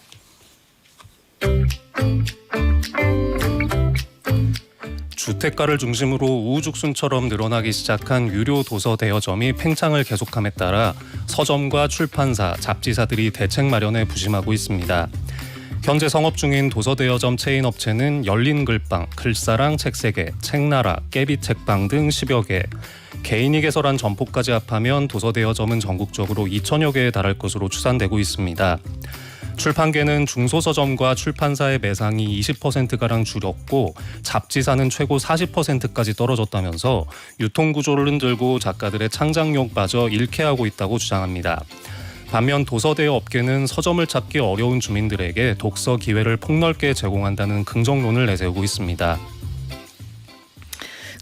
[SPEAKER 3] 주택가를 중심으로 우후죽순처럼 늘어나기 시작한 유료 도서 대여점이 팽창을 계속함에 따라 서점과 출판사, 잡지사들이 대책 마련에 부심하고 있습니다. 현재 성업 중인 도서 대여점 체인 업체는 열린 글방, 글사랑 책 3개, 책나라, 깨비 책방 등 10여 개, 개인이 개설한 점포까지 합하면 도서 대여점은 전국적으로 2천여 개에 달할 것으로 추산되고 있습니다. 출판계는 중소서점과 출판사의 매상이 20%가량 줄었고 잡지사는 최고 40%까지 떨어졌다면서 유통구조를 흔들고 작가들의 창작력마저 잃게 하고 있다고 주장합니다. 반면 도서대여 업계는 서점을 찾기 어려운 주민들에게 독서 기회를 폭넓게 제공한다는 긍정론을 내세우고 있습니다.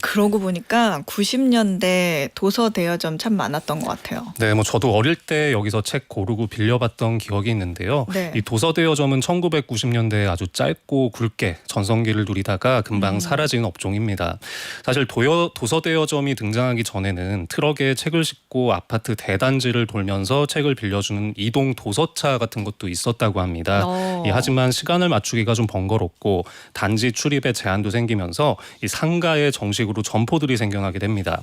[SPEAKER 1] 그러고 보니까 90년대 도서 대여점 참 많았던 것 같아요.
[SPEAKER 3] 네, 저도 어릴 때 여기서 책 고르고 빌려봤던 기억이 있는데요.
[SPEAKER 1] 네.
[SPEAKER 3] 이 도서 대여점은 1990년대에 아주 짧고 굵게 전성기를 누리다가 금방 사라진 업종입니다. 사실 도서 대여점이 등장하기 전에는 트럭에 책을 싣고 아파트 대단지를 돌면서 책을 빌려주는 이동 도서차 같은 것도 있었다고 합니다. 하지만 시간을 맞추기가 좀 번거롭고 단지 출입에 제한도 생기면서 이 상가에 정식으로 점포들이 생겨나게 됩니다.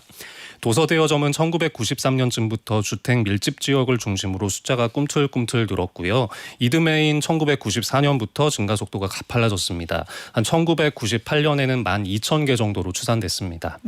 [SPEAKER 3] 도서 대여점은 1993년쯤부터 주택 밀집 지역을 중심으로 숫자가 꿈틀꿈틀 늘었고요. 이듬해인 1994년부터 증가 속도가 가팔라졌습니다. 한 1998년에는 12,000개 정도로 추산됐습니다.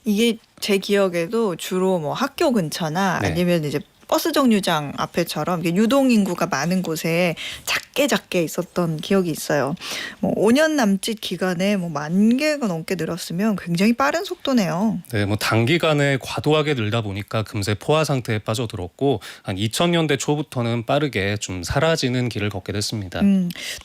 [SPEAKER 1] 이게 제 기억에도 주로 뭐 학교 근처나
[SPEAKER 3] 네.
[SPEAKER 1] 아니면 이제 버스 정류장 앞에처럼 유동 인구가 많은 곳에 작게 있었던 기억이 있어요. 뭐 5년 남짓 기간에 뭐 10,000개가 넘게 늘었으면 굉장히 빠른 속도네요.
[SPEAKER 3] 네, 단기간에 과도하게 늘다 보니까 금세 포화 상태에 빠져들었고 한 2000년대 초부터는 빠르게 좀 사라지는 길을 걷게 됐습니다.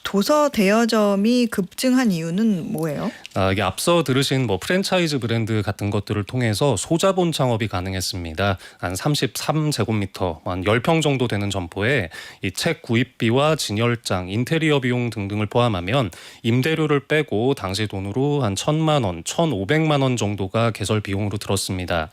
[SPEAKER 1] 도서 대여점이 급증한 이유는 뭐예요?
[SPEAKER 3] 이게 앞서 들으신 프랜차이즈 브랜드 같은 것들을 통해서 소자본 창업이 가능했습니다. 한 33제곱미터, 한 10평 정도 되는 점포에 이 책 구입비와 진열장, 인테리어 비용 등등을 포함하면 임대료를 빼고 당시 돈으로 한 1,000만 원, 1,500만 원 정도가 개설 비용으로 들었습니다.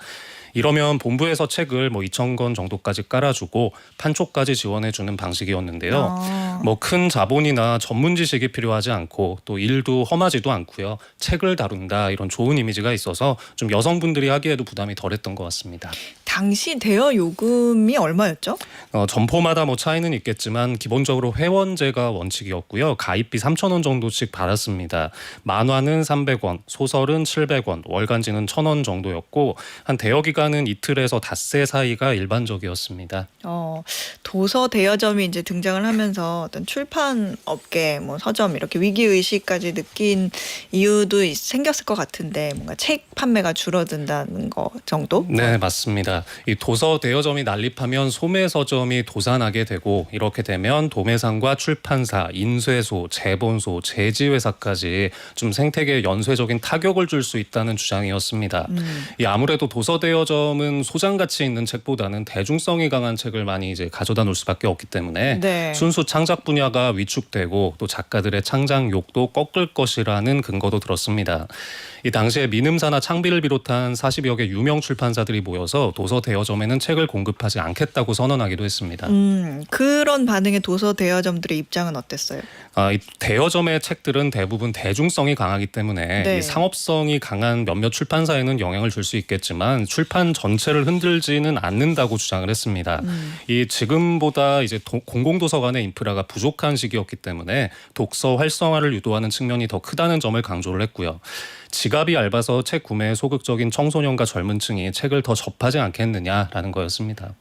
[SPEAKER 3] 이러면 본부에서 책을 2,000권 정도까지 깔아주고 판촉까지 지원해주는 방식이었는데요. 큰 자본이나 전문 지식이 필요하지 않고 또 일도 험하지도 않고요. 책을 다룬다 이런 좋은 이미지가 있어서 좀 여성분들이 하기에도 부담이 덜했던 것 같습니다.
[SPEAKER 1] 당시 대여 요금이 얼마였죠?
[SPEAKER 3] 점포마다 차이는 있겠지만 기본적으로 회원제가 원칙이었고요. 가입비 3,000원 정도씩 받았습니다. 만화는 300원, 소설은 700원, 월간지는 1,000원 정도였고 한 대여 기간은 이틀에서 닷새 사이가 일반적이었습니다.
[SPEAKER 1] 도서 대여점이 이제 등장을 하면서 어떤 출판 업계, 서점 이렇게 위기 의식까지 느낀 이유도 생겼을 것 같은데 뭔가 책 판매가 줄어든다는 거 정도?
[SPEAKER 3] 네, 맞습니다. 이 도서 대여점이 난립하면 소매 서점이 도산하게 되고 이렇게 되면 도매상과 출판사, 인쇄소, 재본소, 제지회사까지 좀 생태계에 연쇄적인 타격을 줄 수 있다는 주장이었습니다. 아무래도 도서 대여점은 소장 가치 있는 책보다는 대중성이 강한 책을 많이 이제 가져다 놓을 수밖에 없기 때문에
[SPEAKER 1] 네.
[SPEAKER 3] 순수 창작 분야가 위축되고 또 작가들의 창작욕도 꺾을 것이라는 근거도 들었습니다. 이 당시에 민음사나 창비를 비롯한 40여 개 유명 출판사들이 모여서 도서 대여점에는 책을 공급하지 않겠다고 선언하기도 했습니다.
[SPEAKER 1] 그런 반응의 도서 대여점들의 입장은 어땠어요?
[SPEAKER 3] 이 대여점의 책들은 대부분 대중성이 강하기 때문에
[SPEAKER 1] 네.
[SPEAKER 3] 이 상업성이 강한 몇몇 출판사에는 영향을 줄 수 있겠지만 출판 전체를 흔들지는 않는다고 주장을 했습니다. 이 지금보다 이제 공공도서관의 인프라가 부족한 시기였기 때문에 독서 활성화를 유도하는 측면이 더 크다는 점을 강조를 했고요. 지갑이 얇아서 책 구매에 소극적인 청소년과 젊은 층이 책을 더 접하지 않겠느냐라는 거였습니다.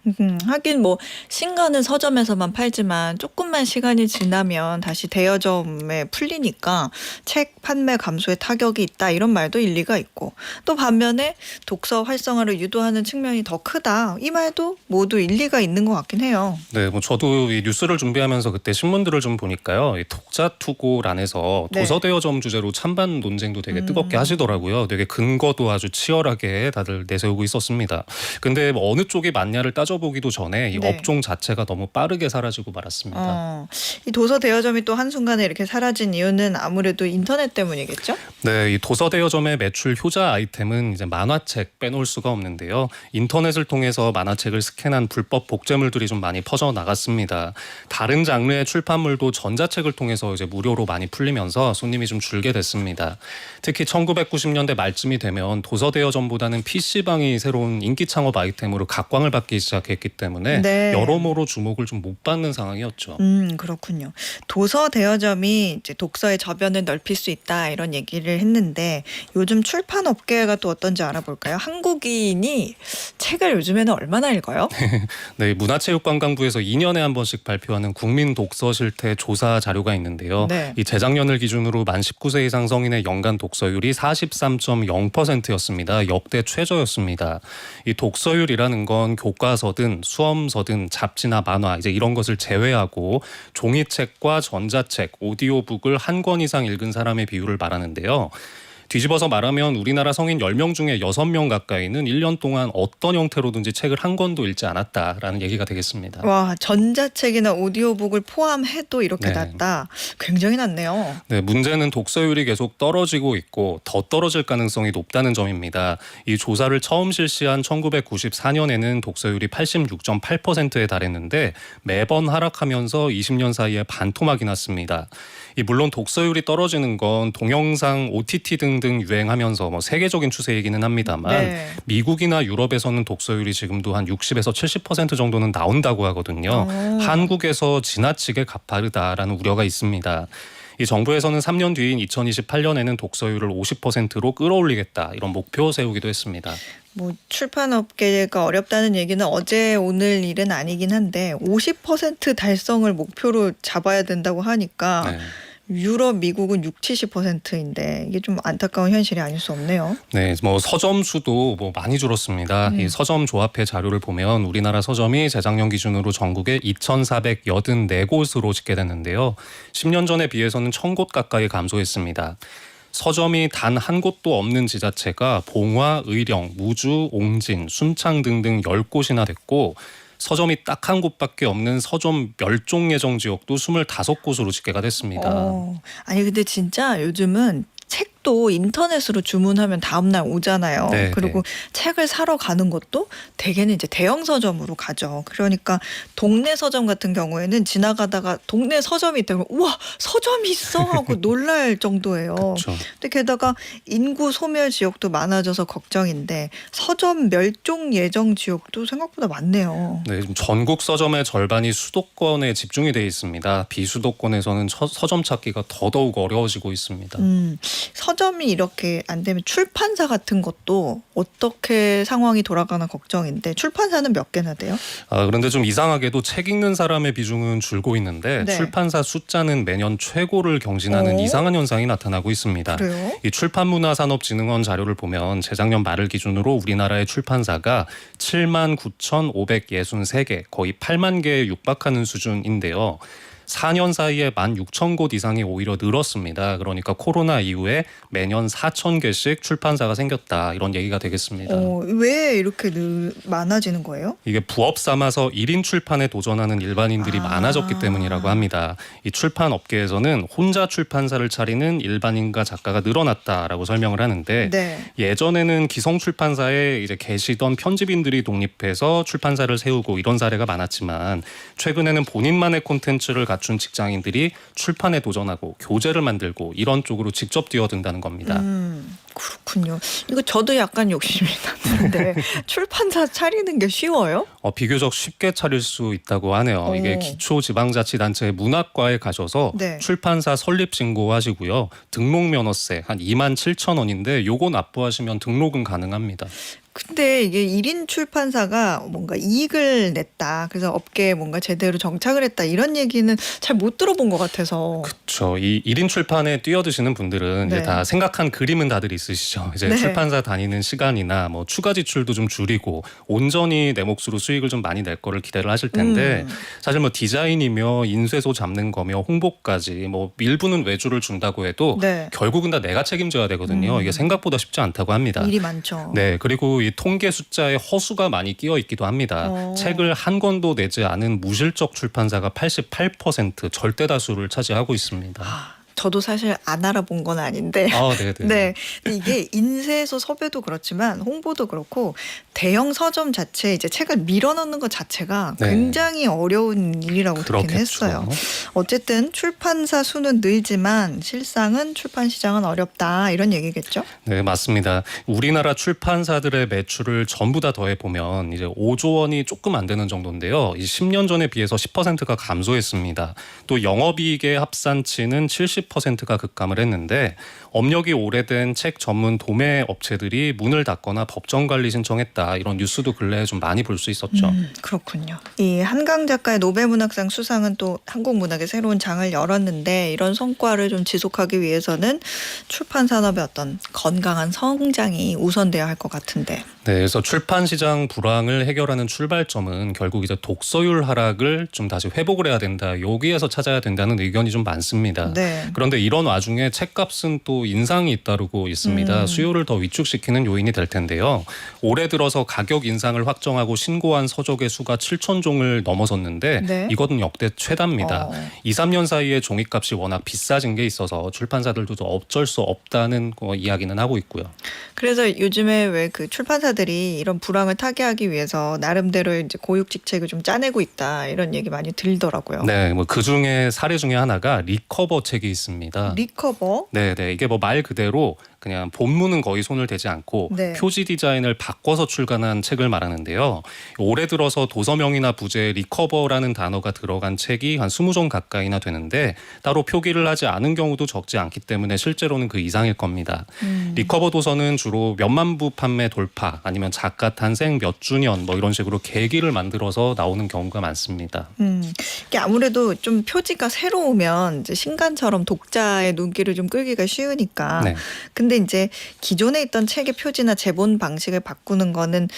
[SPEAKER 1] 하긴 신간은 서점에서만 팔지만 조금만 시간이 지나면 다시 대여점에 풀리니까 책 판매 감소에 타격이 있다 이런 말도 일리가 있고 또 반면에 독서 활성화를 유도하는 측면이 더 크다 이 말도 모두 일리가 있는 것 같긴 해요.
[SPEAKER 3] 네, 저도 이 뉴스를 준비하면서 그때 신문들을 좀 보니까요. 이 독자투고란에서
[SPEAKER 1] 네.
[SPEAKER 3] 도서 대여점 주제로 찬반 논쟁도 되게 뜨겁게 그렇게 하시더라고요. 되게 근거도 아주 치열하게 다들 내세우고 있었습니다. 근데 뭐 어느 쪽이 맞냐를 따져보기도 전에 이
[SPEAKER 1] 네.
[SPEAKER 3] 업종 자체가 너무 빠르게 사라지고 말았습니다.
[SPEAKER 1] 이 도서 대여점이 또 한순간에 이렇게 사라진 이유는 아무래도 인터넷 때문이겠죠?
[SPEAKER 3] 네, 이 도서 대여점의 매출 효자 아이템은 이제 만화책 빼놓을 수가 없는데요. 인터넷을 통해서 만화책을 스캔한 불법 복제물들이 좀 많이 퍼져 나갔습니다. 다른 장르의 출판물도 전자책을 통해서 이제 무료로 많이 풀리면서 손님이 좀 줄게 됐습니다. 특히 1990년대 말쯤이 되면 도서 대여점보다는 PC방이 새로운 인기 창업 아이템으로 각광을 받기 시작했기 때문에
[SPEAKER 1] 네.
[SPEAKER 3] 여러모로 주목을 좀 못 받는 상황이었죠.
[SPEAKER 1] 그렇군요. 도서 대여점이 이제 독서의 저변을 넓힐 수 있다 이런 얘기를 했는데 요즘 출판 업계가 또 어떤지 알아볼까요? 한국인이 책을 요즘에는 얼마나 읽어요?
[SPEAKER 3] 네, 문화체육관광부에서 2년에 한 번씩 발표하는 국민 독서 실태 조사 자료가 있는데요.
[SPEAKER 1] 네.
[SPEAKER 3] 이 재작년을 기준으로 만 19세 이상 성인의 연간 독서율이 43.0%였습니다. 역대 최저였습니다. 이 독서율이라는 건 교과서든 수험서든 잡지나 만화 이제 이런 것을 제외하고 종이책과 전자책, 오디오북을 한 권 이상 읽은 사람의 비율을 말하는데요. 뒤집어서 말하면 우리나라 성인 10명 중에 6명 가까이는 1년 동안 어떤 형태로든지 책을 한 권도 읽지 않았다라는 얘기가 되겠습니다.
[SPEAKER 1] 와, 전자책이나 오디오북을 포함해도 이렇게
[SPEAKER 3] 네.
[SPEAKER 1] 낮다. 굉장히 낮네요.
[SPEAKER 3] 네, 문제는 독서율이 계속 떨어지고 있고 더 떨어질 가능성이 높다는 점입니다. 이 조사를 처음 실시한 1994년에는 독서율이 86.8%에 달했는데 매번 하락하면서 20년 사이에 반토막이 났습니다. 물론 독서율이 떨어지는 건 동영상, OTT 등등 유행하면서 뭐 세계적인 추세이기는 합니다만
[SPEAKER 1] 네.
[SPEAKER 3] 미국이나 유럽에서는 독서율이 지금도 한 60에서 70% 정도는 나온다고 하거든요. 한국에서 지나치게 가파르다라는 우려가 있습니다. 이 정부에서는 3년 뒤인 2028년에는 독서율을 50%로 끌어올리겠다 이런 목표 세우기도 했습니다.
[SPEAKER 1] 뭐 출판업계가 어렵다는 얘기는 어제 오늘 일은 아니긴 한데 50% 달성을 목표로 잡아야 된다고 하니까
[SPEAKER 3] 네.
[SPEAKER 1] 유럽, 미국은 60-70%인데 이게 좀 안타까운 현실이 아닐 수 없네요.
[SPEAKER 3] 네, 뭐 서점 수도 뭐 많이 줄었습니다. 이 서점 조합회 자료를 보면 우리나라 서점이 재작년 기준으로 전국에 2,484곳으로 집계됐는데요. 10년 전에 비해서는 1,000곳 가까이 감소했습니다. 서점이 단 한 곳도 없는 지자체가 봉화, 의령, 무주, 옹진, 순창 등등 10곳이나 됐고 서점이 딱 한 곳밖에 없는 서점 멸종 예정 지역도 25곳으로 집계가 됐습니다.
[SPEAKER 1] 아니 근데 진짜 요즘은 책도 인터넷으로 주문하면 다음날 오잖아요.
[SPEAKER 3] 네,
[SPEAKER 1] 그리고 책을 사러 가는 것도 대개는 이제 대형 서점으로 가죠. 그러니까 동네 서점 같은 경우에는 지나가다가 동네 서점이 있다면 우와 서점이 있어 하고 놀랄 정도예요.
[SPEAKER 3] 그렇죠.
[SPEAKER 1] 근데 게다가 인구 소멸 지역도 많아져서 걱정인데 서점 멸종 예정 지역도 생각보다 많네요.
[SPEAKER 3] 네, 지금 전국 서점의 절반이 수도권에 집중이 돼 있습니다. 비수도권에서는 서점 찾기가 더더욱 어려워지고 있습니다.
[SPEAKER 1] 서점이 이렇게 안 되면 출판사 같은 것도 어떻게 상황이 돌아가나 걱정인데 출판사는 몇 개나 돼요?
[SPEAKER 3] 그런데 좀 이상하게도 책 읽는 사람의 비중은 줄고 있는데
[SPEAKER 1] 네.
[SPEAKER 3] 출판사 숫자는 매년 최고를 경신하는 이상한 현상이 나타나고 있습니다.
[SPEAKER 1] 그래요?
[SPEAKER 3] 이 출판문화산업진흥원 자료를 보면 재작년 말을 기준으로 우리나라의 출판사가 79,563개, 거의 8만 개에 육박하는 수준인데요. 4년 사이에 16,000곳 이상이 오히려 늘었습니다. 그러니까 코로나 이후에 매년 4,000개씩 출판사가 생겼다 이런 얘기가 되겠습니다.
[SPEAKER 1] 왜 이렇게 많아지는 거예요?
[SPEAKER 3] 이게 부업 삼아서 1인 출판에 도전하는 일반인들이 많아졌기 때문이라고 합니다. 이 출판 업계에서는 혼자 출판사를 차리는 일반인과 작가가 늘어났다라고 설명을 하는데
[SPEAKER 1] 네.
[SPEAKER 3] 예전에는 기성 출판사에 이제 계시던 편집인들이 독립해서 출판사를 세우고 이런 사례가 많았지만 최근에는 본인만의 콘텐츠를 갖춘 직장인들이 출판에 도전하고 교재를 만들고 이런 쪽으로 직접 뛰어든다는 겁니다.
[SPEAKER 1] 그렇군요. 이거 저도 약간 욕심이 났는데 출판사 차리는 게 쉬워요?
[SPEAKER 3] 비교적 쉽게 차릴 수 있다고 하네요. 이게 기초지방자치단체 문학과에 가셔서
[SPEAKER 1] 네.
[SPEAKER 3] 출판사 설립 신고하시고요. 등록 면허세 한 27,000원인데 요거 납부하시면 등록은 가능합니다.
[SPEAKER 1] 근데 이게 1인 출판사가 뭔가 이익을 냈다. 그래서 업계에 뭔가 제대로 정착을 했다. 이런 얘기는 잘 못 들어본 것 같아서.
[SPEAKER 3] 그렇죠. 이 1인 출판에 뛰어드시는 분들은
[SPEAKER 1] 네.
[SPEAKER 3] 이제 다 생각한 그림은 다들 있으시죠. 이제
[SPEAKER 1] 네.
[SPEAKER 3] 출판사 다니는 시간이나 뭐 추가 지출도 좀 줄이고 온전히 내 몫으로 수익 수익을 좀 많이 낼 거를 기대를 하실 텐데 사실 뭐 디자인이며 인쇄소 잡는 거며 홍보까지 뭐 일부는 외주를 준다고 해도
[SPEAKER 1] 네.
[SPEAKER 3] 결국은 다 내가 책임져야 되거든요. 이게 생각보다 쉽지 않다고 합니다.
[SPEAKER 1] 일이 많죠.
[SPEAKER 3] 네, 그리고 이 통계 숫자에 허수가 많이 끼어 있기도 합니다. 책을 한 권도 내지 않은 무실적 출판사가 88% 절대 다수를 차지하고 있습니다.
[SPEAKER 1] 저도 사실 안 알아본 건 아닌데.
[SPEAKER 3] 네.
[SPEAKER 1] 네. 근데 이게 인쇄소 섭외도 그렇지만 홍보도 그렇고 대형 서점 자체에 이제 책을 밀어넣는 것 자체가
[SPEAKER 3] 네.
[SPEAKER 1] 굉장히 어려운 일이라고 듣긴
[SPEAKER 3] 그렇겠죠.
[SPEAKER 1] 했어요. 어쨌든 출판사 수는 늘지만 실상은 출판 시장은 어렵다 이런 얘기겠죠?
[SPEAKER 3] 네, 맞습니다. 우리나라 출판사들의 매출을 전부 다 더해 보면 이제 5조 원이 조금 안 되는 정도인데요. 이 10년 전에 비해서 10%가 감소했습니다. 또 영업이익의 합산치는 70%가 급감을 했는데 업력이 오래된 책 전문 도매 업체들이 문을 닫거나 법정 관리 신청했다. 이런 뉴스도 근래에 좀 많이 볼 수 있었죠.
[SPEAKER 1] 그렇군요. 이 한강 작가의 노벨문학상 수상은 또 한국 문학의 새로운 장을 열었는데 이런 성과를 좀 지속하기 위해서는 출판 산업의 어떤 건강한 성장이 우선돼야 할 것 같은데.
[SPEAKER 3] 네, 그래서 출판 시장 불황을 해결하는 출발점은 결국 이제 독서율 하락을 좀 다시 회복을 해야 된다. 여기에서 찾아야 된다는 의견이 좀 많습니다.
[SPEAKER 1] 네.
[SPEAKER 3] 그런데 이런 와중에 책값은 또 인상이 잇따르고 있습니다. 수요를 더 위축시키는 요인이 될 텐데요. 올해 들어서 가격 인상을 확정하고 신고한 서적의 수가 7천 종을 넘어섰는데
[SPEAKER 1] 네.
[SPEAKER 3] 이것은 역대 최다입니다. 2, 3년 사이에 종이값이 워낙 비싸진 게 있어서 출판사들도 어쩔 수 없다는 이야기는 하고 있고요.
[SPEAKER 1] 그래서 요즘에 왜 그 출판사들이 이런 불황을 타개하기 위해서 나름대로 이제 고육직책을 좀 짜내고 있다 이런 얘기 많이 들더라고요.
[SPEAKER 3] 네, 뭐 그 중에 사례 중에 하나가 리커버 책이 있습니다.
[SPEAKER 1] 리커버?
[SPEAKER 3] 네, 이게 뭐 말 그대로 그냥 본문은 거의 손을 대지 않고
[SPEAKER 1] 네.
[SPEAKER 3] 표지 디자인을 바꿔서 출간한 책을 말하는데요. 올해 들어서 도서명이나 부제에 리커버라는 단어가 들어간 책이 한 20종 가까이나 되는데 따로 표기를 하지 않은 경우도 적지 않기 때문에 실제로는 그 이상일 겁니다. 리커버 도서는 주로 몇만 부 판매 돌파 아니면 작가 탄생 몇 주년 뭐 이런 식으로 계기를 만들어서 나오는 경우가 많습니다.
[SPEAKER 1] 이게 아무래도 좀 표지가 새로우면 이제 신간처럼 독자의 눈길을 좀 끌기가 쉬우니까.
[SPEAKER 3] 네.
[SPEAKER 1] 근데 이제 기존에 있던 책의 표지나 제본 방식을 바꾸는 거는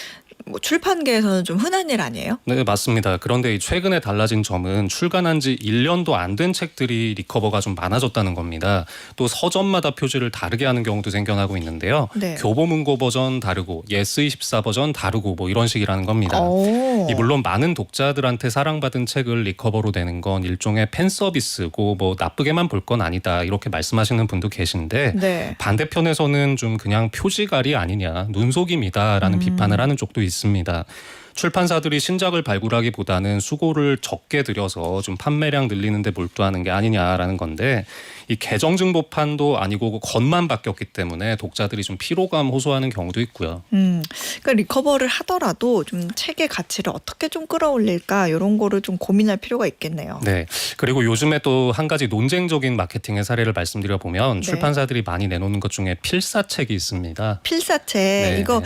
[SPEAKER 1] 뭐 출판계에서는 좀 흔한 일 아니에요?
[SPEAKER 3] 네, 맞습니다. 그런데 이 최근에 달라진 점은 출간한 지 1년도 안 된 책들이 리커버가 좀 많아졌다는 겁니다. 또 서점마다 표지를 다르게 하는 경우도 생겨나고 있는데요.
[SPEAKER 1] 네.
[SPEAKER 3] 교보문고 버전 다르고 예스24 버전 다르고 뭐 이런 식이라는 겁니다.
[SPEAKER 1] 오.
[SPEAKER 3] 이 물론 많은 독자들한테 사랑받은 책을 리커버로 내는 건 일종의 팬 서비스고 뭐 나쁘게만 볼 건 아니다 이렇게 말씀하시는 분도 계신데
[SPEAKER 1] 네.
[SPEAKER 3] 반대편에서는 좀 그냥 표지갈이 아니냐 눈속임이다라는 비판을 하는 쪽도 있습니다. 출판사들이 신작을 발굴하기보다는 수고를 적게 들여서 좀 판매량 늘리는 데 몰두하는 게 아니냐라는 건데 이 개정증보판도 아니고 겉만 바뀌었기 때문에 독자들이 좀 피로감 호소하는 경우도 있고요.
[SPEAKER 1] 그러니까 리커버를 하더라도 좀 책의 가치를 어떻게 좀 끌어올릴까 이런 거를 좀 고민할 필요가 있겠네요.
[SPEAKER 3] 네. 그리고 요즘에 또 한 가지 논쟁적인 마케팅의 사례를 말씀드려 보면
[SPEAKER 1] 네.
[SPEAKER 3] 출판사들이 많이 내놓는 것 중에 필사책이 있습니다.
[SPEAKER 1] 필사책
[SPEAKER 3] 네.
[SPEAKER 1] 이거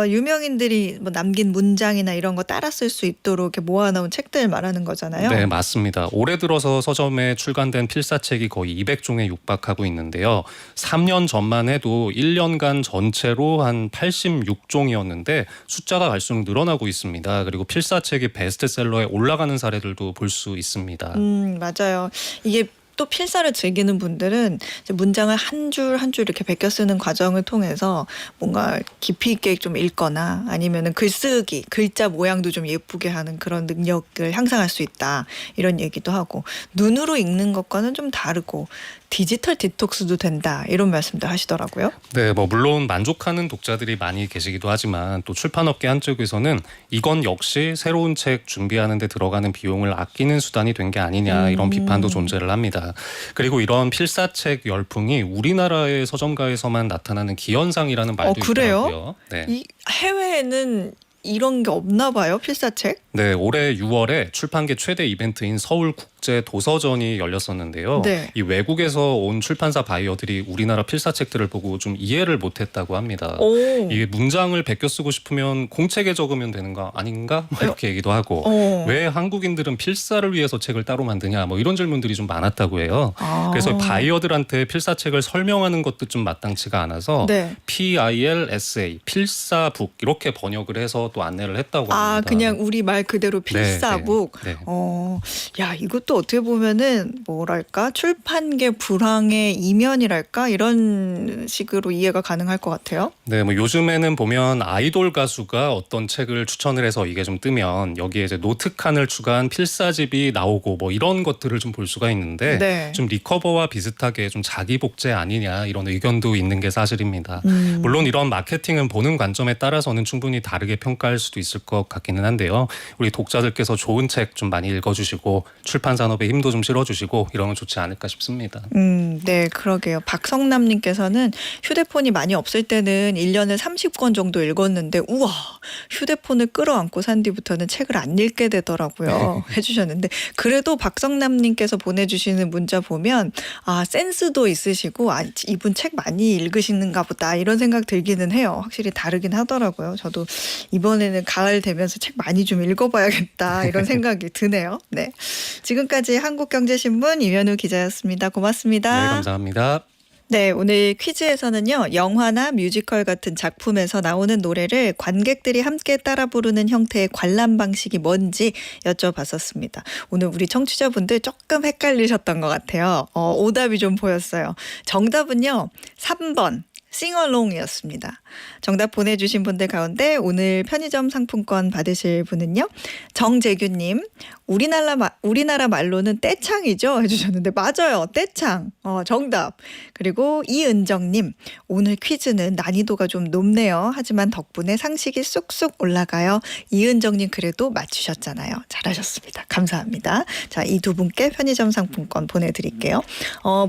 [SPEAKER 1] 유명인들이 뭐 남긴 문장이나 이런 거 따라 쓸 수 있도록 이렇게 모아놓은 책들 말하는 거잖아요.
[SPEAKER 3] 네, 맞습니다. 올해 들어서 서점에 출간된 필사책이 거의 200종에 육박하고 있는데요. 3년 전만 해도 1년간 전체로 한 86종이었는데 숫자가 갈수록 늘어나고 있습니다. 그리고 필사책이 베스트셀러에 올라가는 사례들도 볼 수 있습니다.
[SPEAKER 1] 맞아요. 이게 또 필사를 즐기는 분들은 이제 문장을 한 줄 한 줄 이렇게 베껴 쓰는 과정을 통해서 뭔가 깊이 있게 좀 읽거나 아니면은 글쓰기, 글자 모양도 좀 예쁘게 하는 그런 능력을 향상할 수 있다. 이런 얘기도 하고 눈으로 읽는 것과는 좀 다르고 디지털 디톡스도 된다. 이런 말씀도 하시더라고요.
[SPEAKER 3] 네, 뭐 물론 만족하는 독자들이 많이 계시기도 하지만 또 출판업계 한쪽에서는 이건 역시 새로운 책 준비하는 데 들어가는 비용을 아끼는 수단이 된 게 아니냐 이런 비판도 존재를 합니다. 그리고 이런 필사책 열풍이 우리나라의 서점가에서만 나타나는 기현상이라는 말도
[SPEAKER 1] 그래요?
[SPEAKER 3] 있더라고요. 네.
[SPEAKER 1] 이 해외에는 이런 게 없나 봐요. 필사책?
[SPEAKER 3] 네, 올해 6월에 출판계 최대 이벤트인 서울 국제 도서전이 열렸었는데요.
[SPEAKER 1] 네.
[SPEAKER 3] 이 외국에서 온 출판사 바이어들이 우리나라 필사책들을 보고 좀 이해를 못했다고 합니다.
[SPEAKER 1] 오.
[SPEAKER 3] 이게 문장을 베껴 쓰고 싶으면 공책에 적으면 되는 거 아닌가? 뭐 이렇게 얘기도 하고 왜 한국인들은 필사를 위해서 책을 따로 만드냐? 뭐 이런 질문들이 좀 많았다고 해요. 그래서 바이어들한테 필사책을 설명하는 것도 좀 마땅치가 않아서
[SPEAKER 1] 네.
[SPEAKER 3] PILSA 필사북 이렇게 번역을 해서 또 또 안내를 했다고 합니다.
[SPEAKER 1] 아, 그냥 우리 말 그대로 필사북.
[SPEAKER 3] 네.
[SPEAKER 1] 야, 이것도 어떻게 보면은 뭐랄까 출판계 불황의 이면이랄까 이런 식으로 이해가 가능할 것 같아요.
[SPEAKER 3] 네, 뭐 요즘에는 보면 아이돌 가수가 어떤 책을 추천을 해서 이게 좀 뜨면 여기에 이제 노트 칸을 추가한 필사집이 나오고 뭐 이런 것들을 좀 볼 수가 있는데
[SPEAKER 1] 네.
[SPEAKER 3] 좀 리커버와 비슷하게 좀 자기 복제 아니냐 이런 의견도 있는 게 사실입니다. 물론 이런 마케팅은 보는 관점에 따라서는 충분히 다르게 평가할 수도 있을 것 같기는 한데요. 우리 독자들께서 좋은 책 좀 많이 읽어주시고 출판 산업에 힘도 좀 실어주시고 이러면 좋지 않을까 싶습니다.
[SPEAKER 1] 네, 그러게요. 박성남님께서는 휴대폰이 많이 없을 때는 1년에 30권 정도 읽었는데 우와, 휴대폰을 끌어안고 산 뒤부터는 책을 안 읽게 되더라고요. 해주셨는데 그래도 박성남님께서 보내주시는 문자 보면 아, 센스도 있으시고 아, 이분 책 많이 읽으시는가 보다 이런 생각 들기는 해요. 확실히 다르긴 하더라고요. 저도 이번에는 가을 되면서 책 많이 좀 읽어봐야겠다 이런 생각이 드네요. 네, 지금까지 한국경제신문 이면우 기자였습니다. 고맙습니다.
[SPEAKER 3] 네, 감사합니다.
[SPEAKER 1] 네, 오늘 퀴즈에서는요, 영화나 뮤지컬 같은 작품에서 나오는 노래를 관객들이 함께 따라 부르는 형태의 관람 방식이 뭔지 여쭤봤었습니다. 오늘 우리 청취자분들 조금 헷갈리셨던 것 같아요. 오답이 좀 보였어요. 정답은요, 3번. 싱얼롱이었습니다. 정답 보내주신 분들 가운데 오늘 편의점 상품권 받으실 분은요. 정재규님, 우리나라 말로는 떼창이죠 해주셨는데 맞아요. 떼창. 정답. 그리고 이은정님, 오늘 퀴즈는 난이도가 좀 높네요. 하지만 덕분에 상식이 쑥쑥 올라가요. 이은정님 그래도 맞추셨잖아요. 잘하셨습니다. 감사합니다. 자, 이 두 분께 편의점 상품권 보내드릴게요.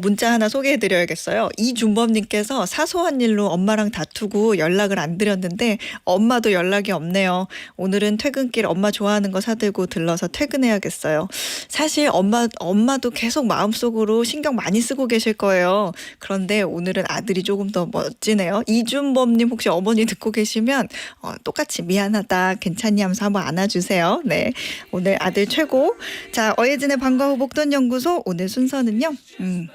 [SPEAKER 1] 문자 하나 소개해드려야겠어요. 이준범님께서 사소한 일로 엄마랑 다투고 연락을 안 드렸는데 엄마도 연락이 없네요. 오늘은 퇴근길 엄마 좋아하는 거 사들고 들러서 퇴근해야겠어요. 사실 엄마도 계속 마음속으로 신경 많이 쓰고 계실 거예요. 그런데 오늘은 아들이 조금 더 멋지네요. 이준범님 혹시 어머니 듣고 계시면 똑같이 미안하다 괜찮니 하면서 한번 안아주세요. 네, 오늘 아들 최고. 자, 어예진의 방과 후 복돈 연구소 오늘 순서는요.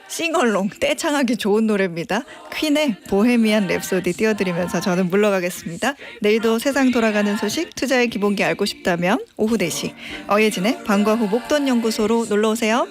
[SPEAKER 1] 싱얼롱 떼창하기 좋은 노래입니다. 퀸의 보헤미안 랩소디 띄워드리면서 저는 물러가겠습니다. 내일도 세상 돌아가는 소식 투자의 기본기 알고 싶다면 오후 4시 어예진의 방과 후 복돈 연구소로 놀러오세요.